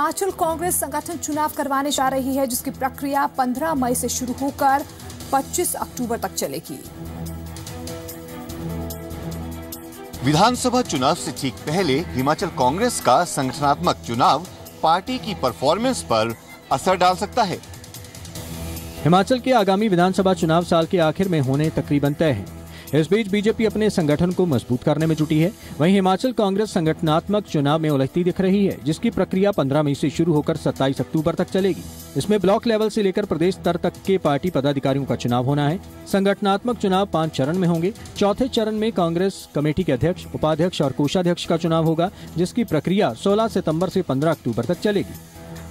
हिमाचल कांग्रेस संगठन चुनाव करवाने जा रही है, जिसकी प्रक्रिया 15 मई से शुरू होकर 25 अक्टूबर तक चलेगी। विधानसभा चुनाव से ठीक पहले हिमाचल कांग्रेस का संगठनात्मक चुनाव पार्टी की परफॉर्मेंस पर असर डाल सकता है। हिमाचल के आगामी विधानसभा चुनाव साल के आखिर में होने तकरीबन तय है। इस बीच बीजेपी अपने संगठन को मजबूत करने में जुटी है। वहीं हिमाचल कांग्रेस संगठनात्मक चुनाव में उलझती दिख रही है, जिसकी प्रक्रिया 15 मई से शुरू होकर 27 अक्टूबर तक चलेगी। इसमें ब्लॉक लेवल से लेकर प्रदेश स्तर तक के पार्टी पदाधिकारियों का चुनाव होना है। संगठनात्मक चुनाव 5 चरण में होंगे। चौथे चरण में कांग्रेस कमेटी के अध्यक्ष, उपाध्यक्ष और कोषाध्यक्ष का चुनाव होगा, जिसकी प्रक्रिया 16 सितंबर से 15 अक्टूबर तक चलेगी।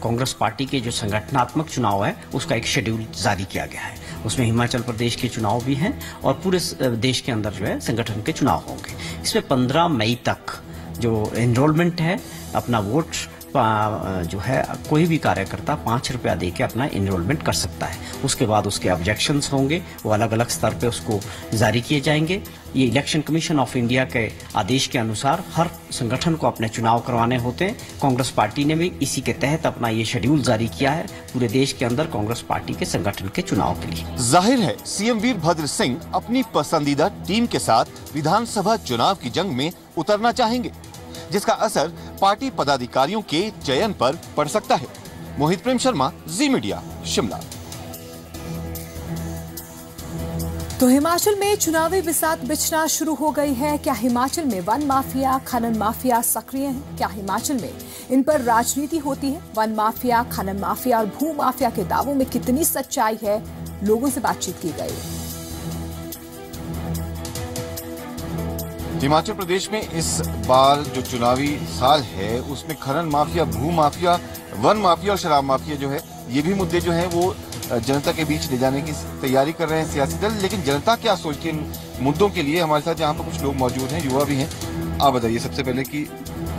कांग्रेस पार्टी के जो संगठनात्मक चुनाव है उसका एक शेड्यूल जारी किया गया है। उसमें हिमाचल प्रदेश के चुनाव भी हैं और पूरे देश के अंदर जो है संगठन के चुनाव होंगे। इसमें 15 मई तक जो एनरोलमेंट है, अपना वोट जो है कोई भी कार्यकर्ता 5 रुपया दे के अपना एनरोलमेंट कर सकता है। उसके बाद उसके ऑब्जेक्शंस होंगे, वो अलग अलग स्तर पे उसको जारी किए जाएंगे। ये इलेक्शन कमीशन ऑफ इंडिया के आदेश के अनुसार हर संगठन को अपने चुनाव करवाने होते हैं। कांग्रेस पार्टी ने भी इसी के तहत अपना ये शेड्यूल जारी किया है पूरे देश के अंदर कांग्रेस पार्टी के संगठन के चुनाव के लिए। जाहिर है सीएम वीरभद्र सिंह अपनी पसंदीदा टीम के साथ विधानसभा चुनाव की जंग में उतरना चाहेंगे, जिसका असर पार्टी पदाधिकारियों के चयन पर पड़ सकता है। मोहित प्रेम शर्मा, जी मीडिया, शिमला। तो हिमाचल में चुनावी बिसात बिछना शुरू हो गई है। क्या हिमाचल में वन माफिया, खनन माफिया सक्रिय हैं? क्या हिमाचल में इन पर राजनीति होती है? वन माफिया, खनन माफिया और भू माफिया के दावों में कितनी सच्चाई है? लोगों से बातचीत की गई। हिमाचल प्रदेश में इस बार जो चुनावी साल है उसमें खनन माफिया, भू माफिया, वन माफिया और शराब माफिया जो है, ये भी मुद्दे जो हैं वो जनता के बीच ले जाने की तैयारी कर रहे हैं सियासी दल। लेकिन जनता क्या सोचती है इन मुद्दों के लिए? हमारे साथ यहाँ पर कुछ लोग मौजूद हैं, युवा भी हैं। आप बताइए सबसे पहले कि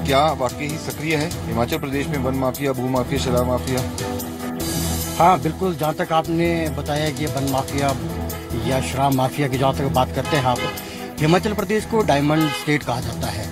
क्या वाकई ही सक्रिय है हिमाचल प्रदेश में वन माफिया, भू माफिया, शराब माफिया? हाँ बिल्कुल, जहाँ तक आपने बताया कि वन माफिया या शराब माफिया की जहाँ तक बात करते हैं आप, हिमाचल प्रदेश को डायमंड स्टेट कहा जाता है,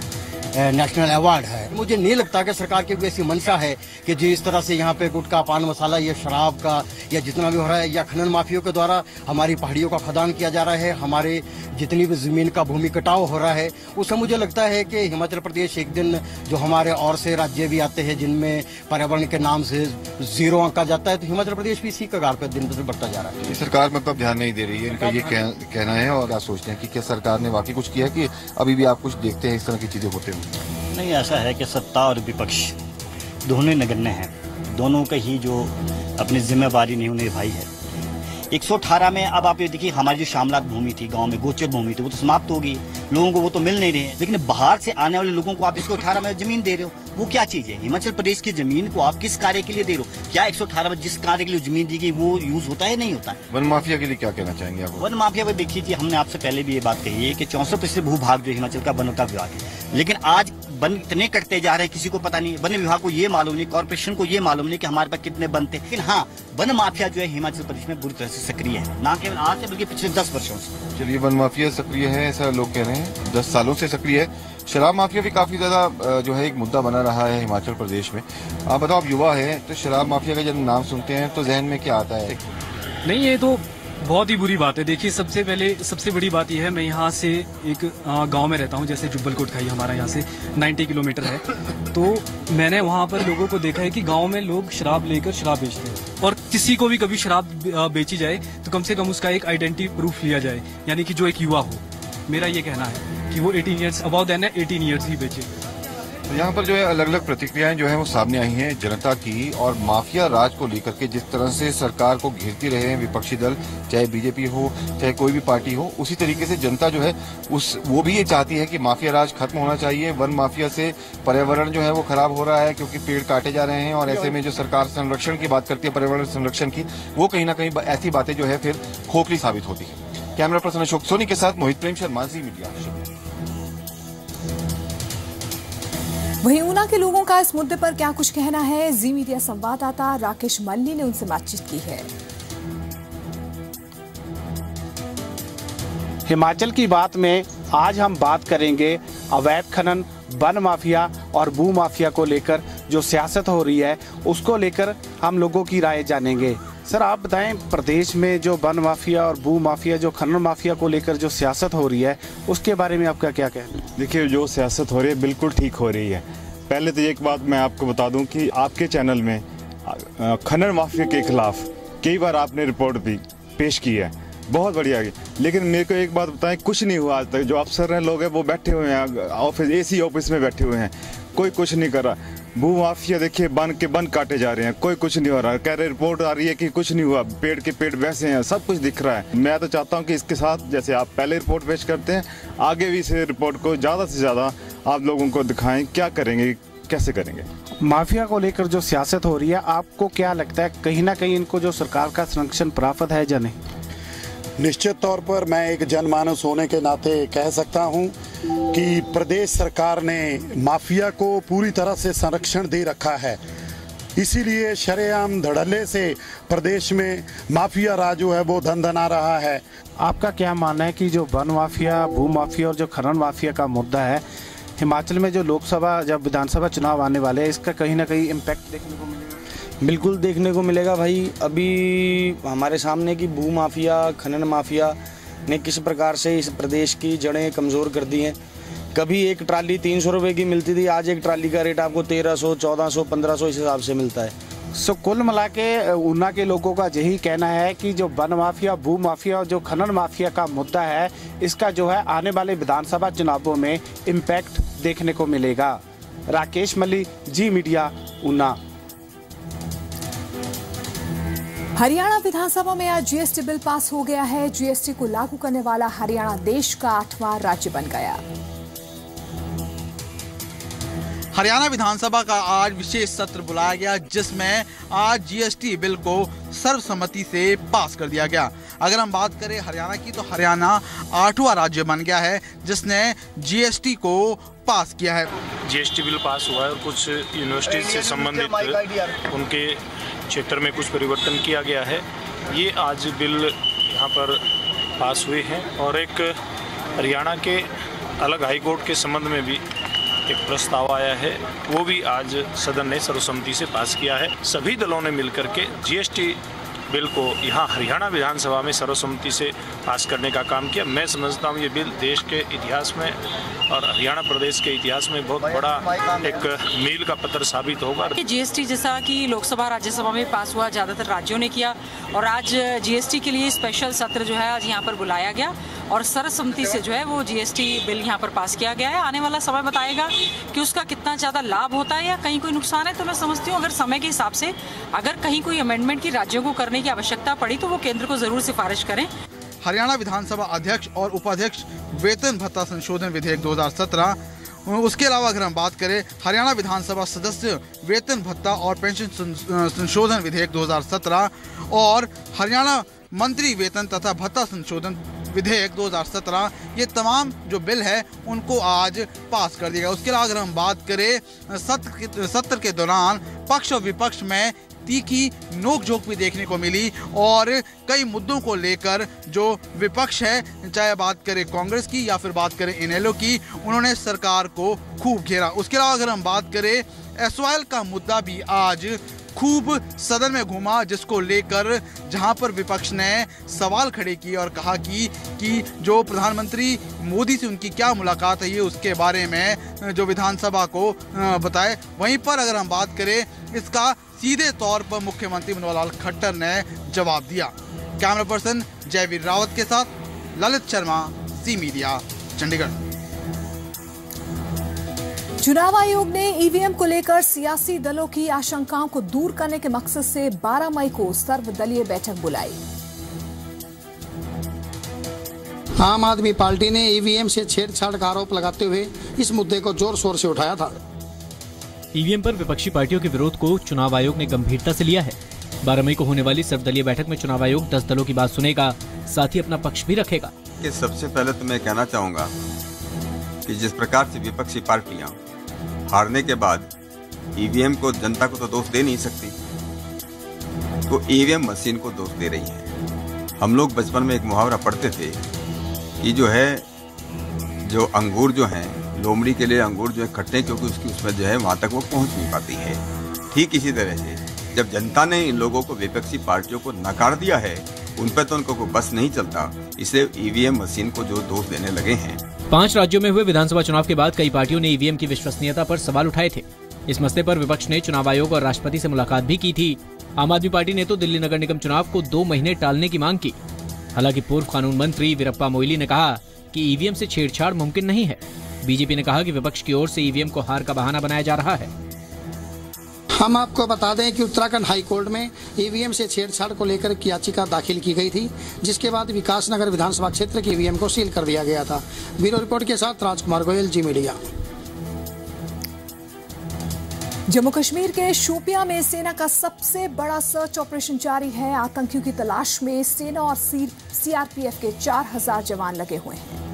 नेशनल अवार्ड है। मुझे नहीं लगता कि सरकार की कोई ऐसी मंशा है कि जिस तरह से यहाँ पे गुटखा, पान मसाला या शराब का या जितना भी हो रहा है या खनन माफियों के द्वारा हमारी पहाड़ियों का खदान किया जा रहा है, हमारे जितनी भी जमीन का भूमि कटाव हो रहा है, उससे मुझे लगता है कि हिमाचल प्रदेश एक दिन जो हमारे और से राज्य भी आते हैं जिनमें पर्यावरण के नाम से 0 आंका जाता है, तो हिमाचल प्रदेश भी इसी कगार पर दिन ब बढ़ता जा रहा है। सरकार मतलब ध्यान नहीं दे रही है, इनका ये कहना है। और आप सोचते हैं कि क्या सरकार ने वाकई कुछ किया कि अभी भी आप कुछ देखते हैं इस तरह की चीजें होते हुए? नहीं, ऐसा है कि सत्ता और विपक्ष दोनों नगण्य हैं, दोनों का ही जो अपनी जिम्मेवारी नहीं निभाई है। 118 में अब आप ये देखिए, हमारी जो शामलात भूमि थी, गांव में गोचर भूमि थी, वो तो समाप्त हो गई। लोगों को वो तो मिल नहीं रहे हैं, लेकिन बाहर से आने वाले लोगों को आप 118 में जमीन दे रहे हो, वो क्या चीज है? हिमाचल प्रदेश की जमीन को आप किस कार्य के लिए दे रहे हो? क्या 118 में जिस कार्य के लिए जमीन दी गई वो यूज होता है, नहीं होता है? वन माफिया के लिए क्या कहना चाहेंगे आप? वन माफिया पर देखिए, हमने आपसे पहले भी ये बात कही है कि 64% भूभाग जो हिमाचल का वन का विभाग है, लेकिन आज वन इतने कटते जा रहे हैं, किसी को पता नहीं। वन विभाग को ये मालूम नहीं, कॉर्पोरेशन को ये मालूम नहीं कि हमारे पास कितने वन थे। लेकिन हाँ, वन माफिया जो है हिमाचल प्रदेश में बुरी तरह से सक्रिय है, ना केवल आज से बल्कि पिछले 10 वर्षों से। चलिए, वन माफिया सक्रिय है ऐसा लोग कह रहे हैं, 10 सालों से सक्रिय है। शराब माफिया भी काफी ज्यादा जो है एक मुद्दा बना रहा है हिमाचल प्रदेश में। आप बताओ, आप युवा है तो शराब माफिया का जब नाम सुनते हैं तो जहन में क्या आता है? नहीं, ये तो बहुत ही बुरी बात है। देखिए, सबसे पहले सबसे बड़ी बात यह है, मैं यहाँ से एक गांव में रहता हूँ, जैसे जुब्बल कोटखाई हमारा यहाँ से 90 किलोमीटर है। तो मैंने वहाँ पर लोगों को देखा है कि गांव में लोग शराब लेकर शराब बेचते हैं, और किसी को भी कभी शराब बेची जाए तो कम से कम उसका एक आइडेंटिटी प्रूफ लिया जाए, यानी कि जो एक युवा हो। मेरा ये कहना है कि वो 18 years about then 18 years he बेचे। तो यहाँ पर जो है अलग अलग प्रतिक्रियाएं जो है वो सामने आई हैं जनता की, और माफिया राज को लेकर के जिस तरह से सरकार को घेरती रहे हैं विपक्षी दल, चाहे बीजेपी हो चाहे कोई भी पार्टी हो, उसी तरीके से जनता जो है वो भी ये चाहती है कि माफिया राज खत्म होना चाहिए। वन माफिया से पर्यावरण जो है वो खराब हो रहा है क्योंकि पेड़ काटे जा रहे हैं, और ऐसे में जो सरकार संरक्षण की बात करती है, पर्यावरण संरक्षण की, वो कहीं ना कहीं ऐसी बातें जो है फिर खोखली साबित होती है। कैमरा पर्सन अशोक सोनी के साथ मोहित प्रेम शर्मा, जी मीडिया। वहीं ऊना के लोगों का इस मुद्दे पर क्या कुछ कहना है, जी मीडिया संवाददाता राकेश मल्ली ने उनसे बातचीत की है। हिमाचल की बात में आज हम बात करेंगे अवैध खनन वन माफिया और भू माफिया को लेकर जो सियासत हो रही है उसको लेकर हम लोगों की राय जानेंगे। सर आप बताएं, प्रदेश में जो वन माफिया और भू माफिया, जो खनन माफिया को लेकर जो सियासत हो रही है उसके बारे में आपका क्या कहना है? देखिए, जो सियासत हो रही है बिल्कुल ठीक हो रही है। पहले तो एक बात मैं आपको बता दूं कि आपके चैनल में खनन माफिया के खिलाफ कई बार आपने रिपोर्ट भी पेश की है, बहुत बढ़िया। लेकिन मेरे को एक बात बताएं, कुछ नहीं हुआ आज तक। जो अफसर हैं, लोग हैं, वो बैठे हुए हैं ऑफिस, एसी ऑफिस में बैठे हुए हैं, कोई कुछ नहीं कर रहा। भू माफिया देखिए, बन काटे जा रहे हैं, कोई कुछ नहीं हो रहा। कह रहे रिपोर्ट आ रही है कि कुछ नहीं हुआ, पेड़ के पेड़ वैसे हैं, सब कुछ दिख रहा है। मैं तो चाहता हूं कि इसके साथ जैसे आप पहले रिपोर्ट पेश करते हैं, आगे भी इस रिपोर्ट को ज़्यादा से ज़्यादा आप लोगों को दिखाएं। क्या करेंगे, कैसे करेंगे? माफिया को लेकर जो सियासत हो रही है, आपको क्या लगता है कहीं ना कहीं इनको जो सरकार का संरक्षण प्राप्त है या नहीं? निश्चित तौर पर मैं एक जनमानस होने के नाते कह सकता हूं कि प्रदेश सरकार ने माफिया को पूरी तरह से संरक्षण दे रखा है। इसीलिए शरेआम धड़ल्ले से प्रदेश में माफिया राज जो है वो धनधना रहा है। आपका क्या मानना है कि जो वन माफिया, भू माफिया और जो खनन माफिया का मुद्दा है, हिमाचल में जो लोकसभा जब विधानसभा चुनाव आने वाले हैं, इसका कहीं ना कहीं इम्पैक्ट देखने को मिलेगा? बिल्कुल देखने को मिलेगा भाई। अभी हमारे सामने की भू माफिया, खनन माफिया ने किस प्रकार से इस प्रदेश की जड़ें कमज़ोर कर दी हैं। कभी एक ट्राली 300 रुपये की मिलती थी, आज एक ट्राली का रेट आपको 1300, 1400, 1500 इस हिसाब से मिलता है। सो कुल मिला के ऊना के लोगों का यही कहना है कि जो वन माफिया, भू माफिया और जो खनन माफिया का मुद्दा है, इसका जो है आने वाले विधानसभा चुनावों में इम्पैक्ट देखने को मिलेगा। राकेश मल्ली, जी मीडिया, ऊना। हरियाणा विधानसभा में आज जीएसटी बिल पास हो गया है। जीएसटी को लागू करने वाला हरियाणा देश का 8वां राज्य बन गया। हरियाणा विधानसभा का आज विशेष सत्र बुलाया गया, जिसमें आज जीएसटी बिल को सर्वसम्मति से पास कर दिया गया। अगर हम बात करें हरियाणा की, तो हरियाणा 8वां राज्य बन गया है जिसने जीएसटी को पास किया है। जीएसटी बिल पास हुआ है और कुछ यूनिवर्सिटी से संबंधित उनके क्षेत्र में कुछ परिवर्तन किया गया है। ये आज बिल यहाँ पर पास हुए हैं और एक हरियाणा के अलग हाई कोर्ट के संबंध में भी एक प्रस्ताव आया है, वो भी आज सदन ने सर्वसम्मति से पास किया है। सभी दलों ने मिलकर के जीएसटी बिल को यहाँ हरियाणा विधानसभा में सर्वसम्मति से पास करने का काम किया। मैं समझता हूँ ये बिल देश के इतिहास में और हरियाणा प्रदेश के इतिहास में बहुत बड़ा एक मील का पत्थर साबित होगा। जीएसटी जैसा कि लोकसभा राज्यसभा में पास हुआ, ज्यादातर राज्यों ने किया और आज जीएसटी के लिए स्पेशल सत्र जो है आज यहाँ पर बुलाया गया और सर्वसम्मति से जो है वो जीएसटी बिल यहाँ पर पास किया गया है। आने वाला समय बताएगा कि उसका कितना ज्यादा लाभ होता है या कहीं कोई नुकसान है। तो मैं समझती हूँ अगर समय के हिसाब से अगर कहीं कोई अमेंडमेंट की राज्यों को करने की आवश्यकता पड़ी तो वो केंद्र को जरूर सिफारिश करें। हरियाणा विधानसभा अध्यक्ष और उपाध्यक्ष वेतन भत्ता संशोधन विधेयक 2017, उसके अलावा अगर हम बात करें हरियाणा विधानसभा सदस्य वेतन भत्ता और पेंशन संशोधन विधेयक 2017 और हरियाणा मंत्री वेतन तथा भत्ता संशोधन विधेयक 2017, ये तमाम जो बिल है उनको आज पास कर दिया गया। उसके अलावा अगर हम बात करें सत्र के दौरान पक्ष और विपक्ष में तीखी नोकझोंक भी देखने को मिली और कई मुद्दों को लेकर जो विपक्ष है, चाहे बात करें कांग्रेस की या फिर बात करें इनेलो की, उन्होंने सरकार को खूब घेरा। उसके अलावा अगर हम बात करें एसवाईएल का मुद्दा भी आज खूब सदन में घूमा, जिसको लेकर जहां पर विपक्ष ने सवाल खड़े किए और कहा कि जो प्रधानमंत्री मोदी से उनकी क्या मुलाकात है ये उसके बारे में जो विधानसभा को बताए। वहीं पर अगर हम बात करें इसका सीधे तौर पर मुख्यमंत्री मनोहर लाल खट्टर ने जवाब दिया। कैमरा पर्सन जयवीर रावत के साथ ललित शर्मा, सी मीडिया, चंडीगढ़। चुनाव आयोग ने ईवीएम को लेकर सियासी दलों की आशंकाओं को दूर करने के मकसद से 12 मई को सर्वदलीय बैठक बुलाई। आम आदमी पार्टी ने ईवीएम से छेड़छाड़ का आरोप लगाते हुए इस मुद्दे को जोर शोर से उठाया था। ईवीएम पर विपक्षी पार्टियों के विरोध को चुनाव आयोग ने गंभीरता से लिया है। 12 मई को होने वाली सर्वदलीय बैठक में चुनाव आयोग 10 दलों की बात सुनेगा, साथ ही अपना पक्ष भी रखेगा। सबसे पहले तो मैं कहना चाहूँगा कि जिस प्रकार से विपक्षी पार्टियां हारने के बाद ईवीएम को, जनता को तो दोष दे नहीं सकती, तो ईवीएम मशीन को दोष दे रही है। हम लोग बचपन में एक मुहावरा पढ़ते थे कि जो अंगूर जो हैं लोमड़ी के लिए अंगूर जो है खट्टे, क्योंकि उसकी उसमें जो है वहाँ तक वो पहुँच नहीं पाती है। ठीक इसी तरह से जब जनता ने इन लोगों को, विपक्षी पार्टियों को नकार दिया है, उन पर तो उनको बस नहीं चलता, इसलिए ईवीएम मशीन को जो दोष देने लगे हैं। 5 राज्यों में हुए विधानसभा चुनाव के बाद कई पार्टियों ने ईवीएम की विश्वसनीयता पर सवाल उठाए थे। इस मसले पर विपक्ष ने चुनाव आयोग और राष्ट्रपति से मुलाकात भी की थी। आम आदमी पार्टी ने तो दिल्ली नगर निगम चुनाव को 2 महीने टालने की मांग की। हालांकि पूर्व कानून मंत्री वीरप्पा मोइली ने कहा कि ईवीएम से छेड़छाड़ मुमकिन नहीं है। बीजेपी ने कहा कि विपक्ष की ओर से ईवीएम को हार का बहाना बनाया जा रहा है। हम आपको बता दें कि उत्तराखंड हाई कोर्ट में ईवीएम से छेड़छाड़ को लेकर एक याचिका दाखिल की गई थी, जिसके बाद विकासनगर विधानसभा क्षेत्र के ईवीएम को सील कर दिया गया था। ब्यूरो रिपोर्ट के साथ राजकुमार गोयल, जी मीडिया। जम्मू कश्मीर के शोपियां में सेना का सबसे बड़ा सर्च ऑपरेशन जारी है। आतंकियों की तलाश में सेना और सीआरपीएफ के 4000 जवान लगे हुए हैं।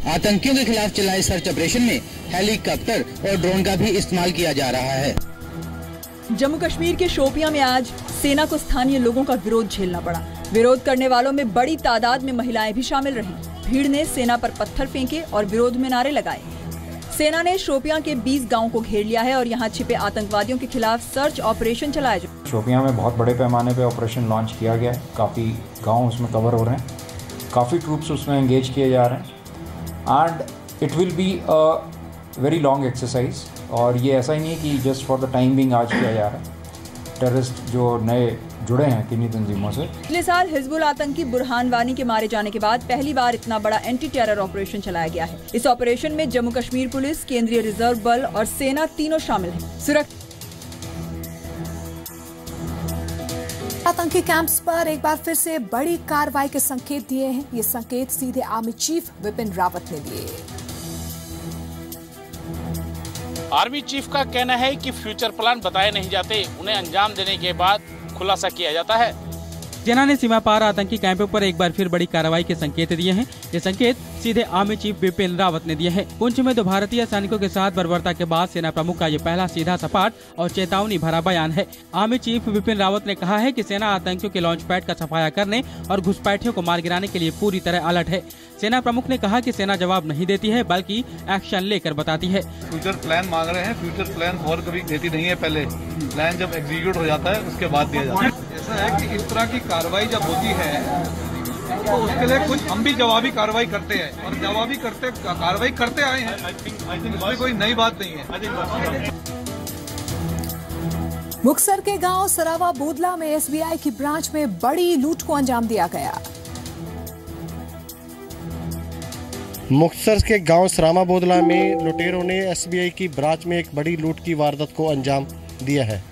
आतंकियों के खिलाफ चलाए सर्च ऑपरेशन में हेलीकॉप्टर और ड्रोन का भी इस्तेमाल किया जा रहा है। जम्मू कश्मीर के शोपियां में आज सेना को स्थानीय लोगों का विरोध झेलना पड़ा। विरोध करने वालों में बड़ी तादाद में महिलाएं भी शामिल रहीं। भीड़ ने सेना पर पत्थर फेंके और विरोध में नारे लगाए। सेना ने शोपियां के 20 गांवों को घेर लिया है और यहां छिपे आतंकवादियों के खिलाफ सर्च ऑपरेशन चलाया जा रहा है। शोपियां में बहुत बड़े पैमाने पे ऑपरेशन लॉन्च किया गया है। काफ़ी गांव उसमें कवर हो रहे हैं, काफ़ी ट्रूप्स उसमें एंगेज किए जा रहे हैं and it will be a very long exercise. और ये ऐसा ही नहीं है कि just for the time being आज किया जा रहा है। टेररिस्ट जो नए जुड़े हैं किन्हीं तंजीमों से। पिछले साल हिजबुल आतंकी बुरहान वानी के मारे जाने के बाद पहली बार इतना बड़ा एंटी टेरर ऑपरेशन चलाया गया है। इस ऑपरेशन में जम्मू कश्मीर पुलिस, केंद्रीय रिजर्व बल और सेना तीनों शामिल हैं। आतंकी कैंप्स पर एक बार फिर से बड़ी कार्रवाई के संकेत दिए हैं। ये संकेत सीधे आर्मी चीफ विपिन रावत ने दिए। आर्मी चीफ का कहना है कि फ्यूचर प्लान बताए नहीं जाते, उन्हें अंजाम देने के बाद खुलासा किया जाता है। सेना ने सीमा पार आतंकी कैंपों पर एक बार फिर बड़ी कार्रवाई के संकेत दिए हैं। ये संकेत सीधे आर्मी चीफ बिपिन रावत ने दिए हैं। पुंछ में 2 भारतीय सैनिकों के साथ बर्बरता के बाद सेना प्रमुख का ये पहला सीधा सपाट और चेतावनी भरा बयान है। आर्मी चीफ बिपिन रावत ने कहा है कि सेना आतंकियों के लॉन्च पैड का सफाया करने और घुसपैठियों को मार गिराने के लिए पूरी तरह अलर्ट है। सेना प्रमुख ने कहा कि सेना जवाब नहीं देती है बल्कि एक्शन लेकर बताती है। फ्यूचर प्लान मांग रहे हैं, फ्यूचर प्लान और कभी देती नहीं है। पहले प्लान जब एग्जीक्यूट हो जाता है उसके बाद दिया जाता है। ऐसा है कि इस तरह की कार्रवाई जब होती है तो उसके लिए कुछ हम भी जवाबी कार्रवाई करते हैं और जवाबी कार्रवाई करते आए हैं। इसमें कोई नई बात नहीं है। मुक्तसर के गांव सरावा बोदला में एसबीआई की ब्रांच में बड़ी लूट को अंजाम दिया गया। मुक्तसर के गांव सरामा बोदला में लुटेरों ने एसबीआई की ब्रांच में एक बड़ी लूट की वारदात को अंजाम दिया है।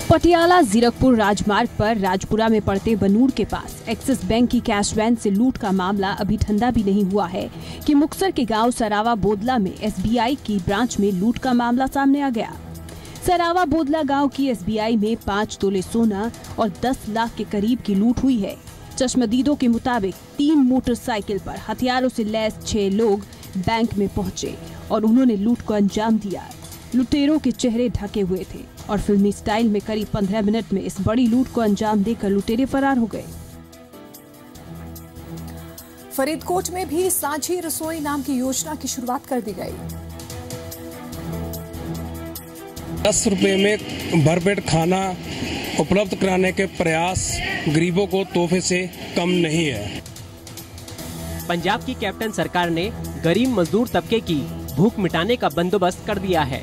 पटियाला जीरकपुर राजमार्ग पर राजपुरा में पड़ते बनूर के पास एक्सिस बैंक की कैश वैन से लूट का मामला अभी ठंडा भी नहीं हुआ है कि मुक्तसर के गांव सरावा बोदला में एसबीआई की ब्रांच में लूट का मामला सामने आ गया। सरावा बोदला गांव की एसबीआई में 5 तोले सोना और 10 लाख के करीब की लूट हुई है। चश्मदीदों के मुताबिक 3 मोटरसाइकिल पर हथियारों से लैस 6 लोग बैंक में पहुंचे और उन्होंने लूट को अंजाम दिया। लुटेरों के चेहरे ढके हुए थे और फिल्मी स्टाइल में करीब 15 मिनट में इस बड़ी लूट को अंजाम देकर लुटेरे फरार हो गए। फरीदकोट में भी सांझी रसोई नाम की योजना की शुरुआत कर दी गई। 10 रुपए में भरपेट खाना उपलब्ध कराने के प्रयास गरीबों को तोहफे से कम नहीं है। पंजाब की कैप्टन सरकार ने गरीब मजदूर तबके की भूख मिटाने का बंदोबस्त कर दिया है।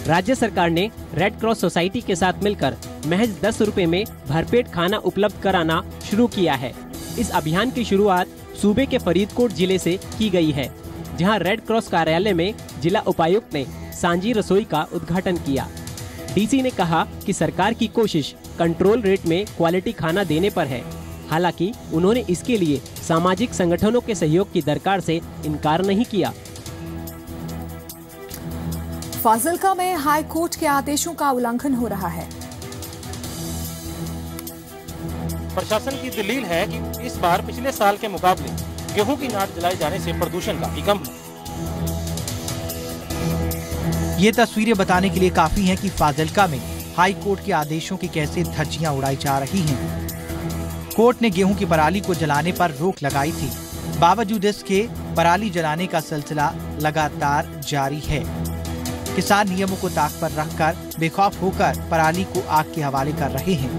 राज्य सरकार ने रेड क्रॉस सोसाइटी के साथ मिलकर महज 10 रुपए में भरपेट खाना उपलब्ध कराना शुरू किया है। इस अभियान की शुरुआत सूबे के फरीदकोट जिले से की गई है, जहां रेड क्रॉस कार्यालय में जिला उपायुक्त ने सांझी रसोई का उद्घाटन किया। डीसी ने कहा कि सरकार की कोशिश कंट्रोल रेट में क्वालिटी खाना देने पर है। हालांकि उन्होंने इसके लिए सामाजिक संगठनों के सहयोग की दरकार से इनकार नहीं किया। फाजिल्का में हाई कोर्ट के आदेशों का उल्लंघन हो रहा है। प्रशासन की दलील है कि इस बार पिछले साल के मुकाबले गेहूं की नाट जलाए जाने से प्रदूषण काफी कम है। ये तस्वीरें बताने के लिए काफी हैं कि फाजिल्का में हाई कोर्ट के आदेशों की कैसे धज्जियां उड़ाई जा रही हैं। कोर्ट ने गेहूं की पराली को जलाने पर रोक लगाई थी। बावजूद इसके पराली जलाने का सिलसिला लगातार जारी है। किसान नियमों को ताक पर रखकर बेखौफ होकर पराली को आग के हवाले कर रहे हैं।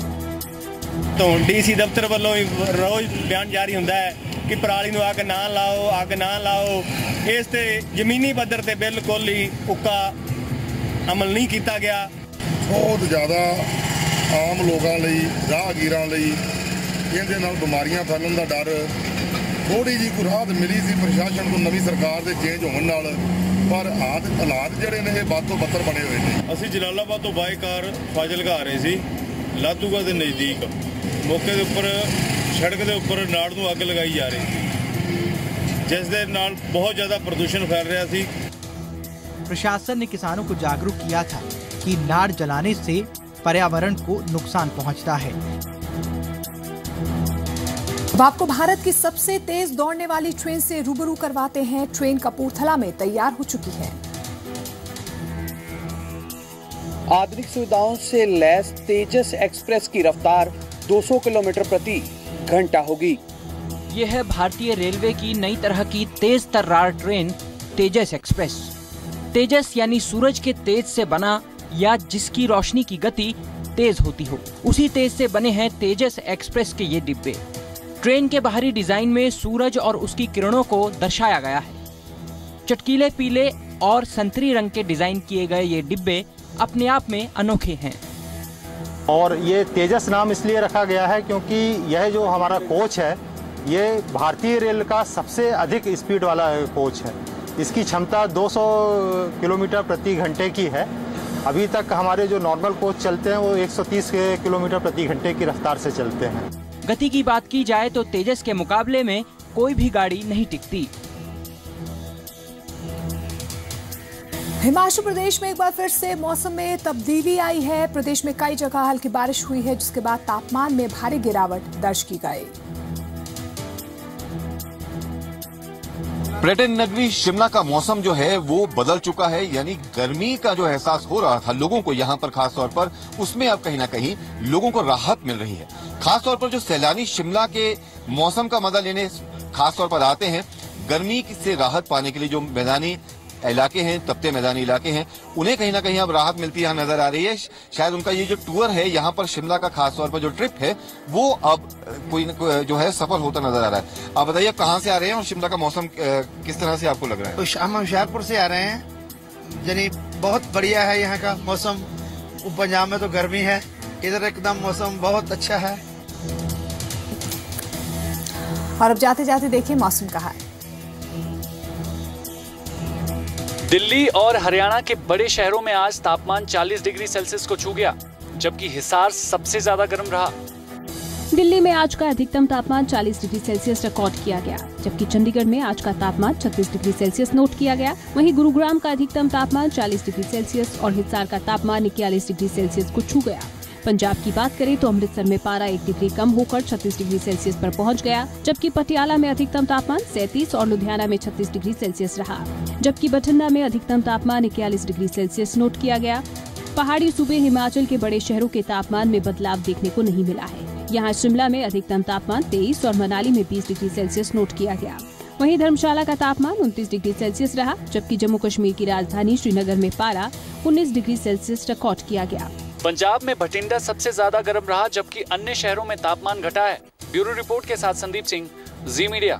तो डीसी दफ्तर वालों रोज बयान जारी होता है कि पराली नूं आग ना लाओ। इस ते जमीनी पद्धर ते बिल्कुल ही उक्का अमल नहीं किया गया। बहुत ज़्यादा आम लोगों ਲਈ ਰਾਹਗੀਰਾਂ ਲਈ ਇਹਦੇ ਨਾਲ ਬਿਮਾਰੀਆਂ ਫੈਲਣ ਦਾ ਡਰ थोड़ी जी कोई राहत मिली सी प्रशासन को नवी सरकार के चेंज होने नाल, पर हालात ਜਿਹੜੇ ਨੇ ਇਹ ਬਾਤੋਂ ਬੱਤਰ ਬਣੇ ਹੋਏ ਨੇ। ਅਸੀਂ ਜਲਾਲਾਬਾਦ ਤੋਂ ਬਾਈ ਕਾਰ ਫਾਜ਼ਿਲਕਾ ਆ ਰਹੇ ਸੀ, ਲਾਧੂਗਾ ਦੇ ਨਜ਼ਦੀਕ ਮੌਕੇ ਦੇ ਉੱਪਰ ਸੜਕ ਦੇ ਉੱਪਰ ਨਾੜ ਨੂੰ ਅੱਗ ਲਗਾਈ ਜਾ ਰਹੀ ਸੀ, जिस दे नाल बहुत ज्यादा प्रदूषण फैल रहा थी। प्रशासन ने किसानों को जागरूक किया था कि नाड़ जलाने से पर्यावरण को नुकसान पहुंचता है। अब आपको भारत की सबसे तेज दौड़ने वाली ट्रेन से रूबरू करवाते हैं। ट्रेन कपूरथला में तैयार हो चुकी है। आधुनिक सुविधाओं से लैस तेजस एक्सप्रेस की रफ्तार 200 किलोमीटर प्रति घंटा होगी। यह है भारतीय रेलवे की नई तरह की तेज तर्रार ट्रेन तेजस एक्सप्रेस। तेजस यानी सूरज के तेज से बना या जिसकी रोशनी की गति तेज होती हो, उसी तेज से बने हैं तेजस एक्सप्रेस के ये डिब्बे। ट्रेन के बाहरी डिजाइन में सूरज और उसकी किरणों को दर्शाया गया है। चटकीले पीले और संतरी रंग के डिजाइन किए गए ये डिब्बे अपने आप में अनोखे हैं। और ये तेजस नाम इसलिए रखा गया है क्योंकि यह जो हमारा कोच है ये भारतीय रेल का सबसे अधिक स्पीड वाला कोच है। इसकी क्षमता 200 किलोमीटर प्रति घंटे की है। अभी तक हमारे जो नॉर्मल कोच चलते हैं वो 130 किलोमीटर प्रति घंटे की रफ्तार से चलते हैं। गति की बात की जाए तो तेजस के मुकाबले में कोई भी गाड़ी नहीं टिकती। हिमाचल प्रदेश में एक बार फिर से मौसम में तब्दीली आई है। प्रदेश में कई जगह हल्की बारिश हुई है, जिसके बाद तापमान में भारी गिरावट दर्ज की गई। पर्यटन नगरी शिमला का मौसम जो है वो बदल चुका है, यानी गर्मी का जो एहसास हो रहा था लोगों को यहाँ पर खास तौर पर, उसमें अब कहीं ना कहीं लोगों को राहत मिल रही है। खास तौर पर जो सैलानी शिमला के मौसम का मजा लेने खास तौर पर आते हैं, गर्मी से राहत पाने के लिए जो मैदानी इलाके हैं, तपते मैदानी इलाके हैं, उन्हें कहीं ना कहीं अब राहत मिलती यहाँ नजर आ रही है। शायद उनका ये जो टूर है यहाँ पर शिमला का खास तौर पर जो ट्रिप है वो अब कोई जो है सफल होता नजर आ रहा है। आप बताइए कहाँ से आ रहे हैं और शिमला का मौसम किस तरह से आपको लग रहा है? हम होशियारपुर से आ रहे हैं, यानी बहुत बढ़िया है यहाँ का मौसम। पंजाब में तो गर्मी है, इधर एकदम मौसम बहुत अच्छा है। और अब जाते जाते देखिए मौसम कहाँ है। दिल्ली और हरियाणा के बड़े शहरों में आज तापमान 40 डिग्री सेल्सियस को छू गया, जबकि हिसार सबसे ज्यादा गर्म रहा। दिल्ली में आज का अधिकतम तापमान 40 डिग्री सेल्सियस रिकॉर्ड किया गया, जबकि चंडीगढ़ में आज का तापमान 36 डिग्री सेल्सियस नोट किया गया। वहीं गुरुग्राम का अधिकतम तापमान 40 डिग्री सेल्सियस और हिसार का तापमान 41 डिग्री सेल्सियस को छू गया। पंजाब की बात करें तो अमृतसर में पारा 1 डिग्री कम होकर 36 डिग्री सेल्सियस पर पहुंच गया, जबकि पटियाला में अधिकतम तापमान 37 और लुधियाना में 36 डिग्री सेल्सियस रहा, जबकि बठिंडा में अधिकतम तापमान 41 डिग्री सेल्सियस नोट किया गया। पहाड़ी सूबे हिमाचल के बड़े शहरों के तापमान में बदलाव देखने को नहीं मिला है। यहाँ शिमला में अधिकतम तापमान 23 और मनाली में 20 डिग्री सेल्सियस नोट किया गया। वहीं धर्मशाला का तापमान 29 डिग्री सेल्सियस रहा, जबकि जम्मू कश्मीर की राजधानी श्रीनगर में पारा 19 डिग्री सेल्सियस रिकॉर्ड किया गया। पंजाब में भटिंडा सबसे ज्यादा गर्म रहा, जबकि अन्य शहरों में तापमान घटा है। ब्यूरो रिपोर्ट के साथ संदीप सिंह, जी मीडिया।